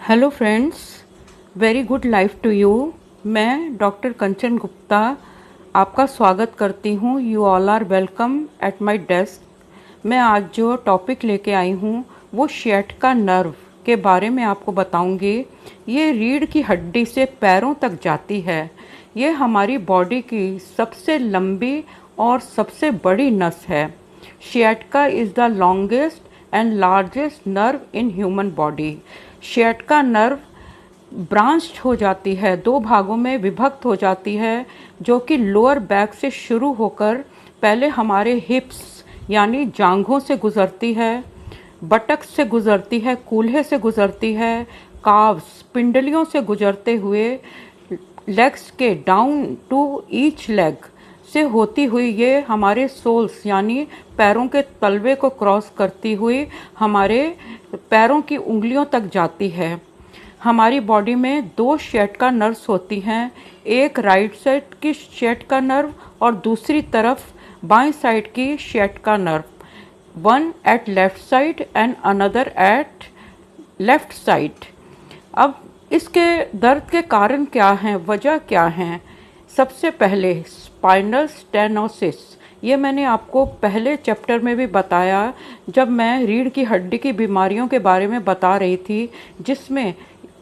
Hello friends, very good life to you. मैं doctor Kanchan Gupta आपका स्वागत करती हूँ। You all are welcome at my desk. मैं आज जो टॉपिक लेके आई हूँ वो sciatica नर्व के बारे में आपको बताऊंगी। ये रीढ़ की हड्डी से पैरों तक जाती है। ये हमारी बॉडी की सबसे लंबी और सबसे बड़ी नस है। sciatica is the longest and largest nerve in human body. sciatica nerve branched हो जाती है, दो भागों में विभक्त हो जाती है, जो कि लोअर बैक से शुरू होकर पहले हमारे हिप्स यानी जांघों से गुजरती है, बटक से गुजरती है, कूल्हे से गुजरती है, काव्स पिंडलियों से गुजरते हुए लेग्स के डाउन टू ईच लेग से होती हुई ये हमारे सोल्स यानी पैरों के तलवे को क्रॉस करती हुई हमारे पैरों की उंगलियों तक जाती है। हमारी बॉडी में दो sciatica नर्व्स होती हैं, एक राइट साइड की sciatica नर्व और दूसरी तरफ बाएं साइड की sciatica nerve. One at left side and another at left side. अब इसके दर्द के कारण क्या हैं, वजह क्या हैं? सबसे पहले स्पाइनल स्टेनोसिस। ये मैंने आपको पहले चैप्टर में भी बताया जब मैं रीढ़ की हड्डी की बीमारियों के बारे में बता रही थी, जिसमें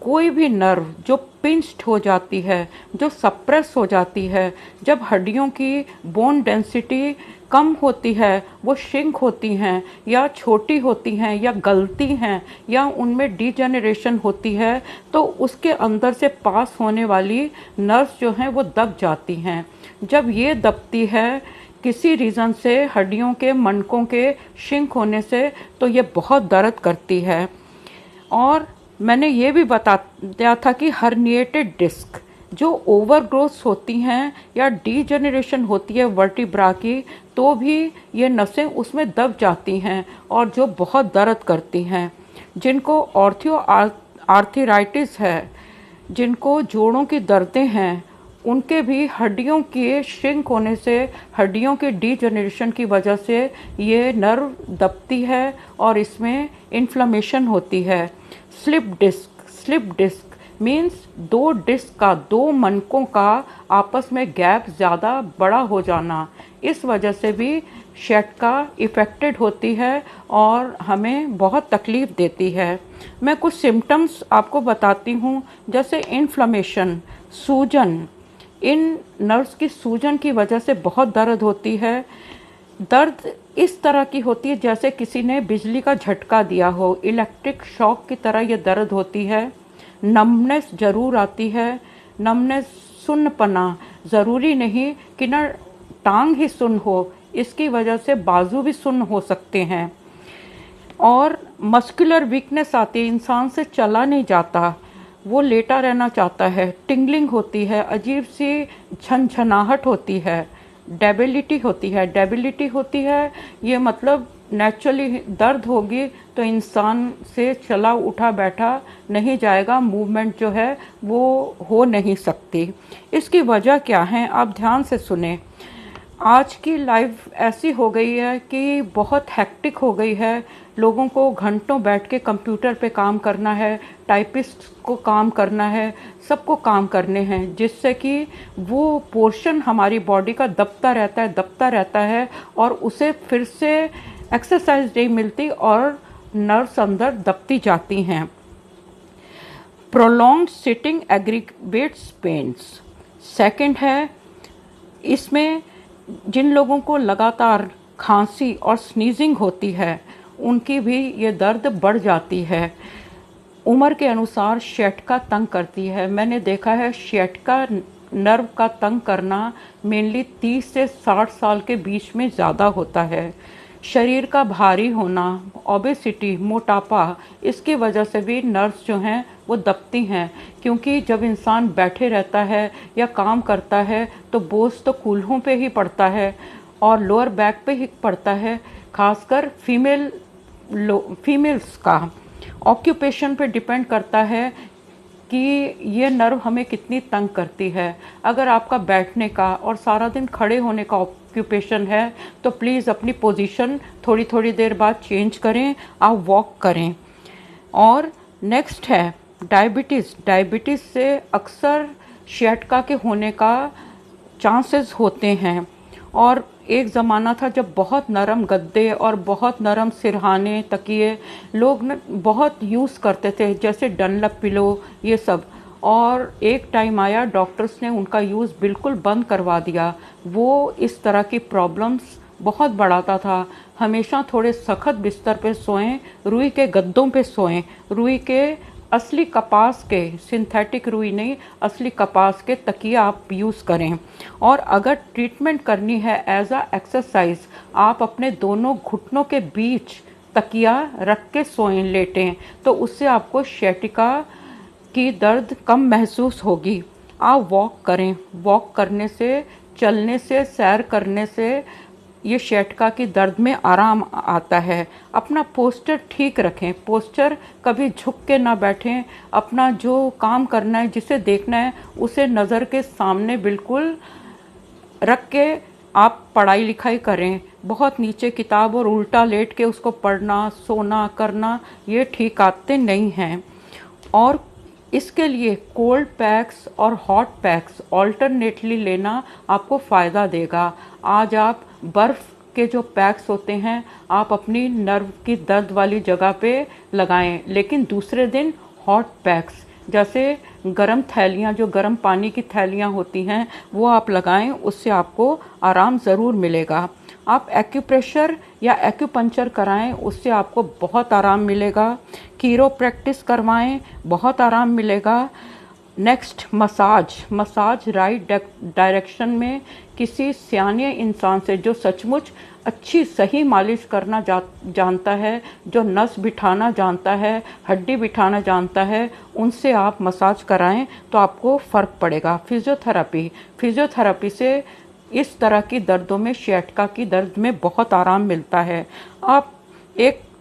कोई भी नर्व जो पिंच्ड हो जाती है, जो सप्रेस हो जाती है, जब हड्डियों की बोन डेंसिटी कम होती है, वो श्रिंक होती हैं या छोटी होती हैं या गलती हैं या उनमें डिजेनरेशन होती है, तो उसके अंदर से पास होने वाली नर्व्स जो हैं वो दब जाती हैं। जब ये दबती है किसी रीज़न से, हड्डियों के मनकों के श्रिंक होने से, तो ये बहुत दर्द करती है। और मैंने ये भी बताया था कि हर्निएटेड डिस्क जो ओवर ग्रोथ होती हैं या डीजेनरेशन होती है वर्टिब्रा की, तो भी ये नसें उसमें दब जाती हैं और जो बहुत दर्द करती हैं। जिनको ऑर्थो आर्थराइटिस है, जिनको जोड़ों की दर्दें हैं, उनके भी हड्डियों के श्रिंक होने से, हड्डियों के डीजेनरेशन की वजह से ये नर्व दबती है और इसमें इन्फ्लेमेशन होती है। स्लिप डिस्क मीन्स दो डिस्क का, दो मनकों का आपस में गैप ज़्यादा बड़ा हो जाना। इस वजह से भी sciatica इफ़ेक्टेड होती है और हमें बहुत तकलीफ़ देती है। मैं कुछ सिम्टम्स आपको बताती हूँ, जैसे इन्फ्लेमेशन, सूजन। इन नर्व्स की सूजन की वजह से बहुत दर्द होती है। दर्द इस तरह की होती है जैसे किसी ने बिजली का झटका दिया हो, इलेक्ट्रिक शॉक की तरह ये दर्द होती है। नमनेस ज़रूर आती है। नमनेस, सुन्नपना, ज़रूरी नहीं कि ना टांग ही सुन्न हो, इसकी वजह से बाजू भी सुन्न हो सकते हैं। और मस्कुलर वीकनेस आती है, इंसान से चला नहीं जाता, वो लेटा रहना चाहता है। टिंगलिंग होती है, अजीब सी झनझनाहट होती है। डेबिलिटी होती है, ये मतलब नेचुरली दर्द होगी तो इंसान से चला उठा बैठा नहीं जाएगा, मूवमेंट जो है वो हो नहीं सकती। इसकी वजह क्या है, आप ध्यान से सुने। आज की लाइफ ऐसी हो गई है कि बहुत हेक्टिक हो गई है। लोगों को घंटों बैठ के कंप्यूटर पे काम करना है, टाइपिस्ट को काम करना है, सबको काम करने हैं, जिससे कि वो पोर्शन हमारी बॉडी का दबता रहता है और उसे फिर से एक्सरसाइज नहीं मिलती और नर्व्स अंदर दबती जाती हैं। Prolonged sitting aggravates pains. Second है, इसमें जिन लोगों को लगातार खांसी और स्नीजिंग होती है, उनकी भी ये दर्द बढ़ जाती है। उम्र के अनुसार sciatica तंग करती है। मैंने देखा है sciatica नर्व का तंग करना मेनली 30 से 60 साल के बीच में ज़्यादा होता है। शरीर का भारी होना, ओबेसिटी, मोटापा, इसकी वजह से भी नर्व्स जो हैं वो दबती हैं, क्योंकि जब इंसान बैठे रहता है या काम करता है तो बोझ तो कूल्हों पे ही पड़ता है और लोअर बैक पे ही पड़ता है। खासकर फीमेल्स का ऑक्यूपेशन पे डिपेंड करता है कि ये नर्व हमें कितनी तंग करती है। अगर आपका बैठने का और सारा दिन खड़े होने का ऑक्यूपेशन है तो प्लीज़ अपनी पोजीशन थोड़ी थोड़ी देर बाद चेंज करें, आप वॉक करें। और नेक्स्ट है डायबिटीज़ से अक्सर सियाटिका के होने का चांसेस होते हैं। और एक ज़माना था जब बहुत नरम गद्दे और बहुत नरम सिरहाने तकिए लोग न बहुत यूज़ करते थे, जैसे डनलप पिलो ये सब। और एक टाइम आया डॉक्टर्स ने उनका यूज़ बिल्कुल बंद करवा दिया। वो इस तरह की प्रॉब्लम्स बहुत बढ़ाता था। हमेशा थोड़े सख्त बिस्तर पे सोएं, रुई के गद्दों पे सोएं, रुई के असली कपास के, सिंथेटिक रुई नहीं, असली कपास के तकिए आप यूज़ करें। और अगर ट्रीटमेंट करनी है एज अ एक्सरसाइज, आप अपने दोनों घुटनों के बीच तकिया रख के सोएं, लेटें, तो उससे आपको सियाटिका की दर्द कम महसूस होगी। आप वॉक करें, वॉक करने से, चलने से, सैर करने से ये सियाटिका की दर्द में आराम आता है। अपना पोस्चर ठीक रखें, पोस्चर कभी झुक के ना बैठें। अपना जो काम करना है, जिसे देखना है, उसे नज़र के सामने बिल्कुल रख के आप पढ़ाई लिखाई करें। बहुत नीचे किताब और उल्टा लेट के उसको पढ़ना, सोना, करना, ये ठीक आदतें नहीं हैं। और इसके लिए कोल्ड पैक्स और हॉट पैक्स ऑल्टरनेटली लेना आपको फ़ायदा देगा। आज आप बर्फ़ के जो पैक्स होते हैं आप अपनी नर्व की दर्द वाली जगह पे लगाएं, लेकिन दूसरे दिन हॉट पैक्स, जैसे गरम थैलियाँ, जो गरम पानी की थैलियाँ होती हैं, वो आप लगाएं, उससे आपको आराम ज़रूर मिलेगा। आप एक्यूप्रेशर या एक्यूपंक्चर कराएं, उससे आपको बहुत आराम मिलेगा। कीरो प्रैक्टिस करवाएं, बहुत आराम मिलेगा। नेक्स्ट, मसाज राइट डायरेक्शन में किसी सियाने इंसान से, जो सचमुच अच्छी सही मालिश करना जानता है, जो नस बिठाना जानता है, हड्डी बिठाना जानता है, उनसे आप मसाज कराएं तो आपको फ़र्क पड़ेगा। फिजियोथेरेपी से इस तरह की दर्दों में, सियाटिका की दर्द में बहुत आराम मिलता है। आप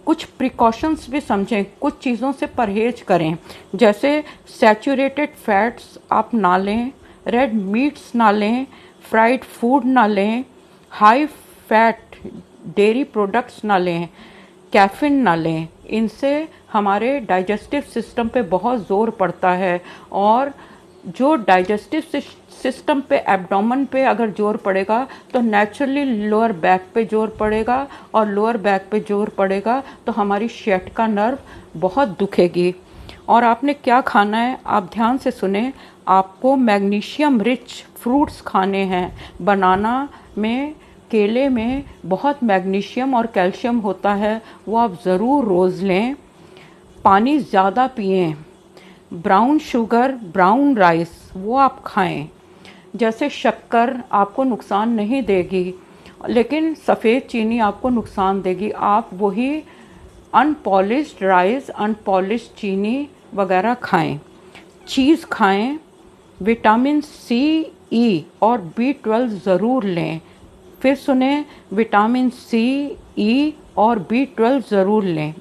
कुछ प्रिकॉशंस भी समझें, कुछ चीज़ों से परहेज करें, जैसे सैचुरेटेड फैट्स आप ना लें, रेड मीट्स ना लें, फ्राइड फूड ना लें, हाई फैट डेयरी प्रोडक्ट्स ना लें, कैफीन ना लें। इनसे हमारे डाइजेस्टिव सिस्टम पे बहुत ज़ोर पड़ता है। और जो डाइजेस्टिव सिस्टम पे, एब्डोमेन पे अगर जोर पड़ेगा तो नेचुरली लोअर बैक पे जोर पड़ेगा, और लोअर बैक पे जोर पड़ेगा तो हमारी सियाटिका नर्व बहुत दुखेगी। और आपने क्या खाना है, आप ध्यान से सुने। आपको मैग्नीशियम रिच फ्रूट्स खाने हैं। बनाना में, केले में बहुत मैग्नीशियम और कैल्शियम होता है, वो आप ज़रूर रोज़ लें। पानी ज़्यादा पिएं। ब्राउन शुगर, ब्राउन राइस वो आप खाएं। जैसे शक्कर आपको नुकसान नहीं देगी, लेकिन सफ़ेद चीनी आपको नुकसान देगी। आप वही अनपॉलिश्ड राइस, अनपॉलिश्ड चीनी वगैरह खाएं। चीज़ खाएं। विटामिन सी, ई और B12 ज़रूर लें। फिर सुने, विटामिन सी, ई और B12 ज़रूर लें।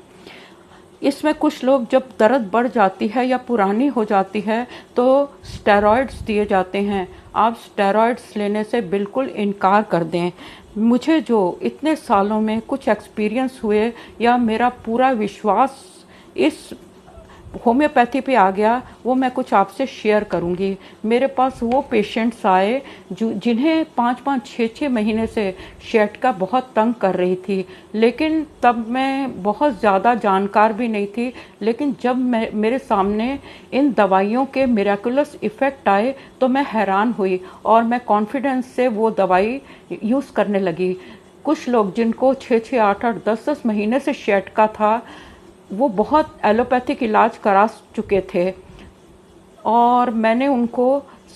इसमें कुछ लोग, जब दर्द बढ़ जाती है या पुरानी हो जाती है, तो स्टेरॉइड्स दिए जाते हैं। आप स्टेरॉइड्स लेने से बिल्कुल इनकार कर दें। मुझे जो इतने सालों में कुछ एक्सपीरियंस हुए, या मेरा पूरा विश्वास इस होम्योपैथी पे आ गया, वो मैं कुछ आपसे शेयर करूंगी। मेरे पास वो पेशेंट्स आए जिन्हें 5-5, 6-6 महीने से सियाटिका बहुत तंग कर रही थी, लेकिन तब मैं बहुत ज़्यादा जानकार भी नहीं थी। लेकिन जब मेरे सामने इन दवाइयों के मिरेकुलस इफ़ेक्ट आए तो मैं हैरान हुई, और मैं कॉन्फिडेंस से वो दवाई यूज़ करने लगी। कुछ लोग जिनको 6-6, 8-8, 10-10 महीने से सियाटिका था, वो बहुत एलोपैथिक इलाज करा चुके थे, और मैंने उनको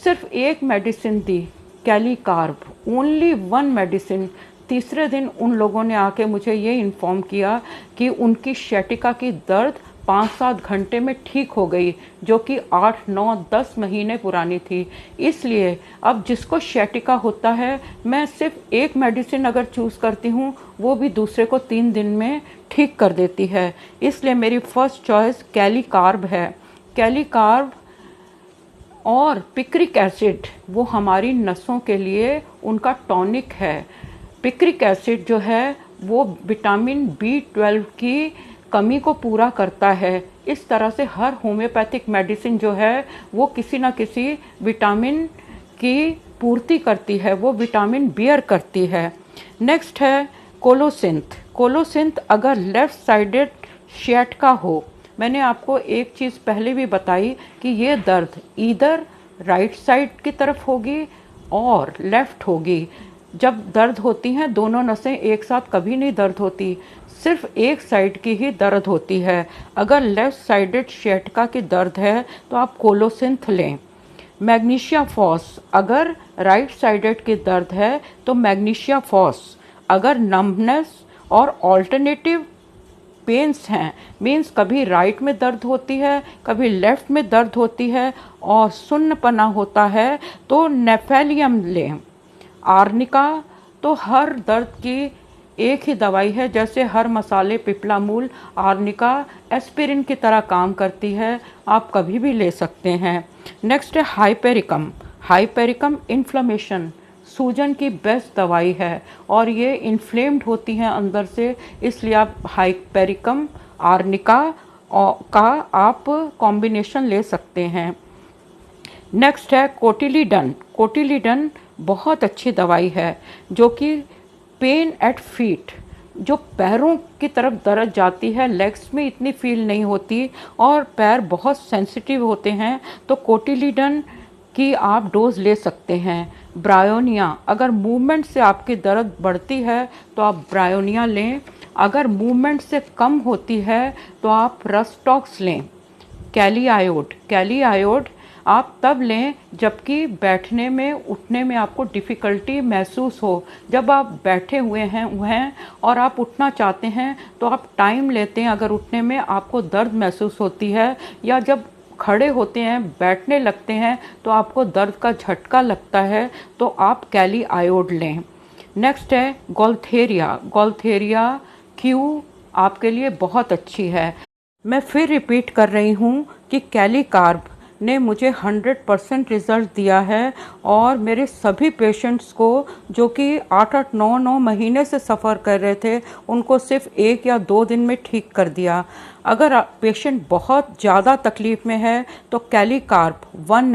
सिर्फ एक मेडिसिन दी, कैलीकार्ब, ओनली वन मेडिसिन। तीसरे दिन उन लोगों ने आके मुझे ये इन्फॉर्म किया कि उनकी सियाटिका की दर्द 5-7 घंटे में ठीक हो गई, जो कि 8, 9, 10 महीने पुरानी थी। इसलिए अब जिसको सियाटिका होता है, मैं सिर्फ एक मेडिसिन अगर चूज़ करती हूँ, वो भी दूसरे को 3 दिन में ठीक कर देती है। इसलिए मेरी फर्स्ट चॉइस कैलीकार्ब है। कैलीकार्ब और पिक्रिक एसिड, वो हमारी नसों के लिए उनका टॉनिक है। पिक्रिक एसिड जो है वो विटामिन B12 की कमी को पूरा करता है। इस तरह से हर होम्योपैथिक मेडिसिन जो है वो किसी ना किसी विटामिन की पूर्ति करती है, वो विटामिन बियर करती है। नेक्स्ट है कोलोसिंथ। कोलोसिंथ अगर लेफ्ट साइडेड सियाटिका हो, मैंने आपको एक चीज़ पहले भी बताई कि ये दर्द इधर राइट साइड की तरफ होगी और लेफ़्ट होगी। जब दर्द होती हैं दोनों नसें एक साथ कभी नहीं दर्द होती, सिर्फ एक साइड की ही दर्द होती है। अगर लेफ़्ट साइडेड सियाटिका की दर्द है तो आप कोलोसिंथ लें। मैग्नीशिया फॉस, अगर राइट साइडेड की दर्द है तो मैग्नीशिया फॉस। अगर नम्बनेस और ऑल्टरनेटिव पेन्स हैं, मीन्स कभी राइट में दर्द होती है, कभी लेफ्ट में दर्द होती है और सुन्नपना होता है, तो नेफेलियम लें। आर्निका तो हर दर्द की एक ही दवाई है, जैसे हर मसाले पिपलामूल, आर्निका एस्पिरिन की तरह काम करती है, आप कभी भी ले सकते हैं। नेक्स्ट है हाइपेरिकम। हाइपेरिकम इन्फ्लेमेशन, सूजन की बेस्ट दवाई है और ये इन्फ्लेम्ड होती हैं अंदर से, इसलिए आप हाइपेरिकम आर्निका का आप कॉम्बिनेशन ले सकते हैं। नेक्स्ट है कोटिलीडन। कोटिलीडन बहुत अच्छी दवाई है जो कि पेन एट फीट, जो पैरों की तरफ दर्द जाती है, लेग्स में इतनी फील नहीं होती और पैर बहुत सेंसिटिव होते हैं, तो कोटिलीडन की आप डोज ले सकते हैं। ब्रायोनिया, अगर मूवमेंट से आपकी दर्द बढ़ती है तो आप ब्रायोनिया लें। अगर मूवमेंट से कम होती है तो आप रस्टॉक्स लें। कैलियायोड, कैलियायोड आप तब लें जबकि बैठने में उठने में आपको डिफ़िकल्टी महसूस हो। जब आप बैठे हुए हैं और आप उठना चाहते हैं तो आप टाइम लेते हैं, अगर उठने में आपको दर्द महसूस होती है, या जब खड़े होते हैं बैठने लगते हैं तो आपको दर्द का झटका लगता है, तो आप कैलियायोड लें। नेक्स्ट है गोल्थेरिया। गोल्थेरिया क्यू आपके लिए बहुत अच्छी है। मैं फिर रिपीट कर रही हूँ कि कैलीकार्ब ने मुझे 100% रिज़ल्ट दिया है और मेरे सभी पेशेंट्स को जो कि 8-8 9-9 महीने से सफ़र कर रहे थे, उनको सिर्फ 1 या 2 दिन में ठीक कर दिया। अगर पेशेंट बहुत ज़्यादा तकलीफ़ में है तो कैलीकार्ब 1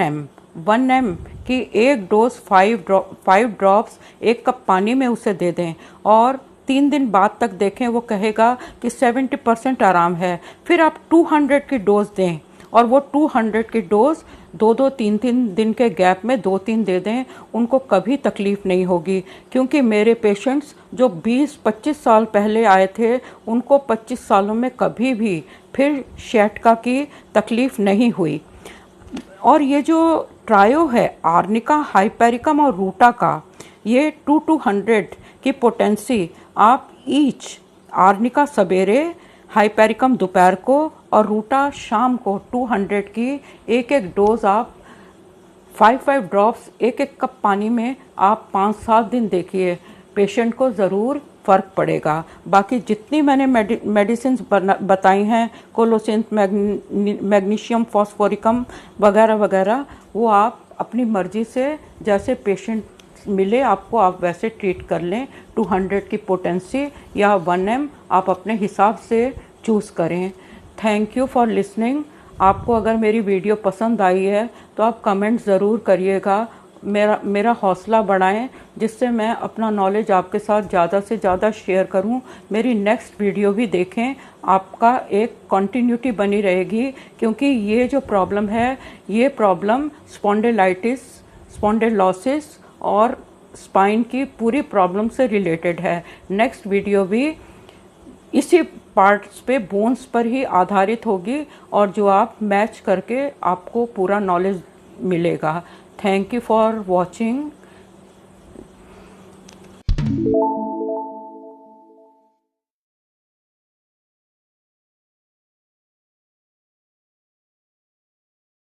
ml की एक डोज 5 ड्रॉप्स 1 कप पानी में उसे दे दें और 3 दिन बाद तक देखें, वो कहेगा कि 70% आराम है। फिर आप 200 की डोज दें और वो 200 की डोज 2-3 दिन के गैप में 2-3 दे दें, उनको कभी तकलीफ़ नहीं होगी। क्योंकि मेरे पेशेंट्स जो 20-25 साल पहले आए थे, उनको 25 सालों में कभी भी फिर सियाटिका की तकलीफ़ नहीं हुई। और ये जो ट्रायो है आर्निका, हाइपेरिकम और रूटा का, ये 2-100 की पोटेंसी आप ईच, आर्निका सवेरे, हाइपेरिकम दोपहर को और रूटा शाम को 200 की एक डोज आप 5 ड्रॉप्स 1 कप पानी में आप 5-7 दिन देखिए, पेशेंट को ज़रूर फ़र्क पड़ेगा। बाकी जितनी मैंने मेडिसिन बताई हैं, कोलोसिंथ, मैग्नीशियम फॉस्फोरिकम वगैरह वगैरह, वो आप अपनी मर्ज़ी से जैसे पेशेंट मिले आपको आप वैसे ट्रीट कर लें। 200 की पोटेंसी या 1 ml आप अपने हिसाब से चूज़ करें। Thank you for listening. आपको अगर मेरी वीडियो पसंद आई है तो आप कमेंट ज़रूर करिएगा, मेरा हौसला बढ़ाएं, जिससे मैं अपना नॉलेज आपके साथ ज़्यादा से ज़्यादा शेयर करूं। मेरी नेक्स्ट वीडियो भी देखें, आपका एक कंटिन्यूटी बनी रहेगी, क्योंकि ये जो प्रॉब्लम है, ये प्रॉब्लम स्पॉन्डिलाइटिस, स्पॉन्डिलोसिस और स्पाइन की पूरी प्रॉब्लम से रिलेटेड है। नेक्स्ट वीडियो भी इसी पार्ट्स पे, बोन्स पर ही आधारित होगी और जो आप मैच करके आपको पूरा नॉलेज मिलेगा। Thank you for watching.